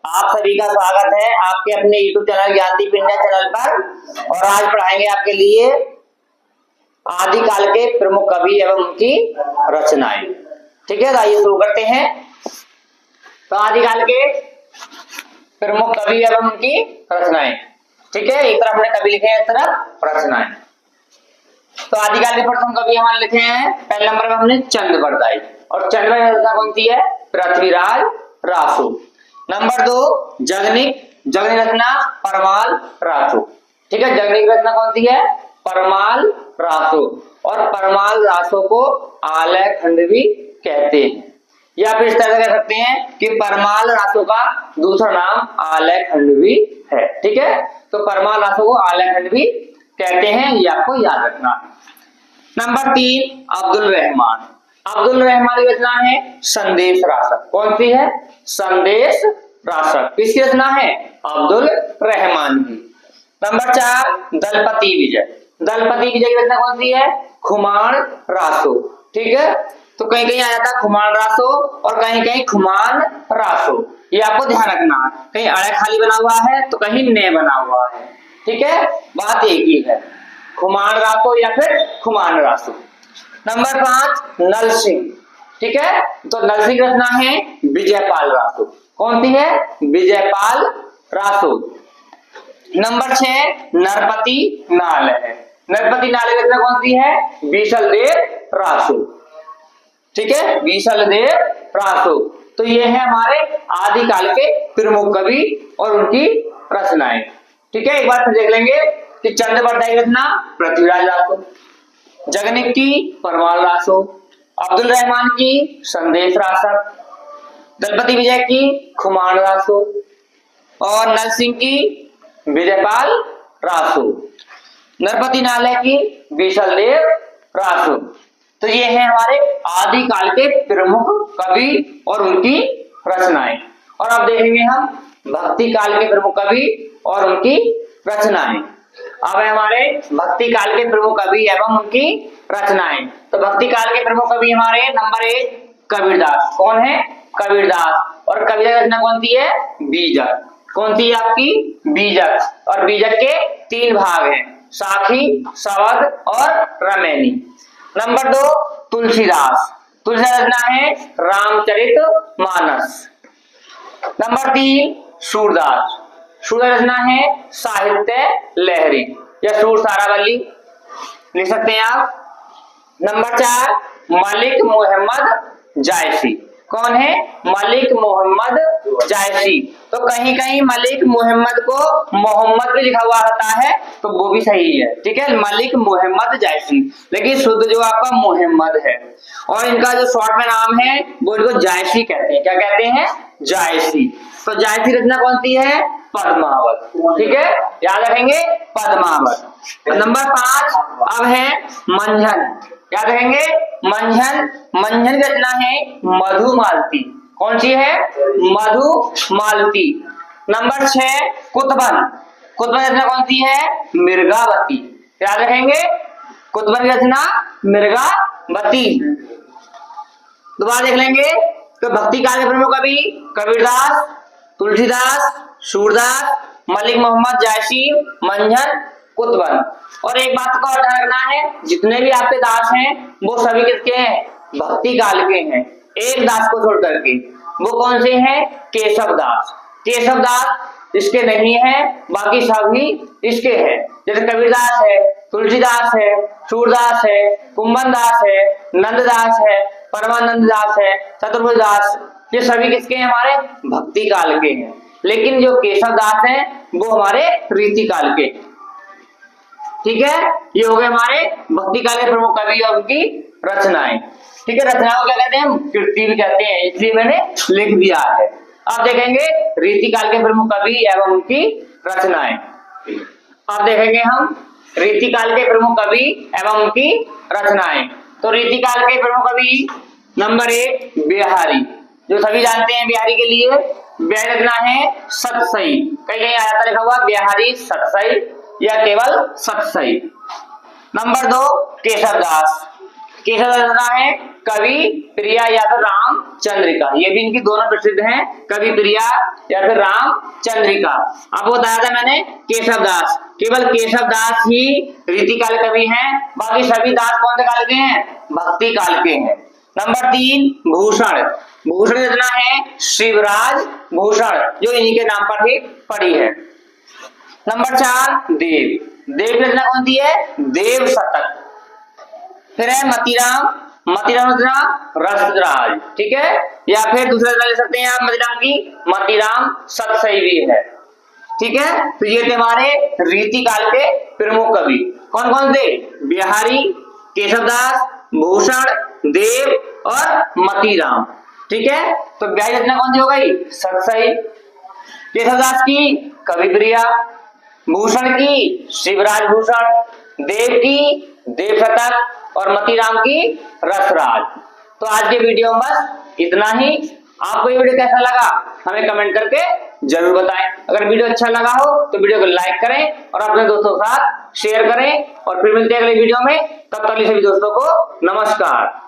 आप सभी का स्वागत है आपके अपने YouTube channel Gyandeep India channel पर। और आज पढ़ाएंगे आपके लिए आदिकाल के प्रमुख कवि एवं उनकी रचनाएं। ठीक है, आइए शुरू करते हैं। तो आदिकाल के प्रमुख कवि एवं उनकी रचनाएं। ठीक है, एक तरफ हमने कवि लिखे हैं, एक तरफ रचनाएं। तो आदिकाल के प्रथम कवि हमारे लिखे हैं, पहले नंबर में हमने चंद्रवरदाई। और चंद्रवरदाई रचना कौन सी है? पृथ्वीराज रासो। नंबर 2 जगनिक। जगनिक रचना परमाल रासो। ठीक है, जगनिक रचना कौन सी है? परमाल रासो। और परमाल रासो को आलेखखंड भी कहते हैं, या फिर इस तरह कह सकते हैं कि परमाल रासो का दूसरा नाम आलेखखंड भी है। ठीक है, तो परमाल रासो को आलेखखंड भी कहते हैं, ये आपको याद रखना है। नंबर 3 अब्दुल रहमान। अब्दुल रहमान की रचना है संदेश रासक। कौन सी है? संदेश रासक। किसकी रचना है? अब्दुल रहमान की। नंबर 4 दलपति विजय। दलपति विजय की रचना कौन सी है? खुमान रासो। ठीक है, तो कहीं कहीं आ जाता है खुमान रासो और कहीं कहीं खुमान रासो, ये आपको ध्यान रखना है। कहीं अड़े खाली बना हुआ है तो कहीं ने बना हुआ है। ठीक है, बात एक ही है, खुमान रासो या फिर खुमान रासो। नंबर 5 नल सिंह। ठीक है, तो नल सिंह रचना है विजयपाल रासो। कौन सी है? विजयपाल रासो। नंबर 6 नरपति नाल है। नरपति नाल की रचना कौन सी है? बीसलदेव रासो। ठीक है, बीसलदेव रासो। तो ये है हमारे आदिकाल के प्रमुख कवि और उनकी रचनाएं। ठीक है, एक बार फिर देख लेंगे कि चंद्रवरदाई की रचना पृथ्वीराज रासो, जगनिक की परमाल रासो, अब्दुल रहमान की संदेश रासक, दलपति विजय की खुमान रासो और नल सिंह की विजयपाल रासो, नरपति नाले की बीसलदेव रासो। तो ये है हमारे आदिकाल के प्रमुख कवि और उनकी रचनाएं। और अब देखेंगे हम भक्ति काल के प्रमुख कवि और उनकी रचनाएं। अब हमारे भक्ति काल के प्रमुख कवि एवं उनकी रचनाएं। तो भक्ति काल के प्रमुख कवि हमारे नंबर 1 कबीरदास। कौन है? कबीरदास। और कबीर रचना कौन सी है? बीजक। कौन सी है आपकी? बीजक। और बीजक के 3 भाग हैं, साखी, सवद और रमैनी। नंबर 2 तुलसीदास। तुलसीदास रचना है रामचरितमानस। नंबर 3 सूरदास। सूरदास रचना है साहित्य लहरी या सूर सारावली, लिख सकते हैं आप। नंबर 4 मलिक मोहम्मद जायसी। कौन है? मलिक मोहम्मद जायसी। तो कहीं कहीं मलिक मोहम्मद को मोहम्मद भी लिखा हुआ होता है, तो वो भी सही है। ठीक है, मलिक मोहम्मद जायसी, लेकिन शुद्ध जो आपका मोहम्मद है। और इनका जो शॉर्ट में नाम है वो इनको जायसी कहते हैं। क्या कहते हैं? जायसी। तो जायसी रचना कौन सी है? पद्मावत। ठीक है, याद रखेंगे पद्मावत। नंबर 5 अब है मंझन। याद रखेंगे मंझन। मंझन की रचना है मधुमालती। कौन सी है? मधुमालती। नंबर 6 कुतबन। कुतबन की रचना कौन सी है? मृगावती। याद रखेंगे कुतबन की रचना मृगावती। दोबारा देख लेंगे तो भक्ति काल के प्रमुख कवि कबीरदास, तुलसीदास, सूरदास, मलिक मोहम्मद जायसी, मंझन, कुतबन। और एक बात का और ध्यान रखना है, जितने भी आपके दास हैं वो सभी किसके हैं? भक्ति काल के हैं, एक दास को छोड़ करके। वो कौन से हैं? केशव दास। केशव दास इसके नहीं है, बाकी सभी इसके हैं। जैसे कबीरदास है, तुलसीदास है, सूरदास है, कुंभन दास है, नंददास है, परमानंद दास है, चतुर्भुज दास, ये सभी किसके हैं? हमारे भक्ति काल के हैं। लेकिन जो केशव दास हैं वो हमारे रीति काल के। ठीक है, ये हो गए हमारे भक्ति काल के प्रमुख कवि और उनकी रचनाएं। ठीक है, रचनाओं को क्या कहते हैं? कृति भी कहते हैं, इसलिए मैंने लिख दिया है। अब देखेंगे रीति काल के प्रमुख कवि एवं उनकी रचनाएं। अब देखेंगे हम रीति काल के प्रमुख कवि एवं उनकी रचनाएं। तो रीति काल के प्रमुख कवि नंबर 1 बिहारी, जो सभी जानते हैं बिहारी के लिए। बिहारी रचना है सतसई। कहीं कहीं आ जाता लिखा हुआ बिहारी सतसई या केवल सतसई। नंबर 2 केशव दास। केशव दास रचना है कवि प्रिया या फिर रामचंद्रिका। ये भी इनकी दोनों प्रसिद्ध हैं, कवि प्रिया या फिर रामचंद्रिका। आपको बताया था मैंने केशव दास, केवल केशव दास ही रीतिकाल कवि हैं, बाकी सभी दास कौन से काल के हैं? भक्ति काल के हैं। नंबर 3 भूषण, भूषण रचना है शिवराज भूषण, जो इन्हीं के नाम पर ही पड़ी है। नंबर 4 देव, देव रचना कौन सी है? देव शतक। फिर है मतीराम, मतीराम रचना रसराज, ठीक है, या फिर दूसरा रचना ले सकते हैं आप मतीराम की, मतीराम सतसैवी है, ठीक है। तो ये थे हमारे रीतिकाल के प्रमुख कवि, कौन कौन थे? बिहारी, केशवदास, भूषण, देव और मतीराम, ठीक है। तो बिहारी रचना कौन सी हो गई? सतसई। केशवदास की कवि प्रिया, भूषण की शिवराज भूषण, देव की देव शतक और मतीराम की रसराज। तो आज के वीडियो में बस इतना ही। आपको ये वीडियो कैसा लगा हमें कमेंट करके जरूर बताएं। अगर वीडियो अच्छा लगा हो तो वीडियो को लाइक करें और अपने दोस्तों के साथ शेयर करें, और फिर मिलते हैं अगले वीडियो में। तब तक सभी दोस्तों को नमस्कार।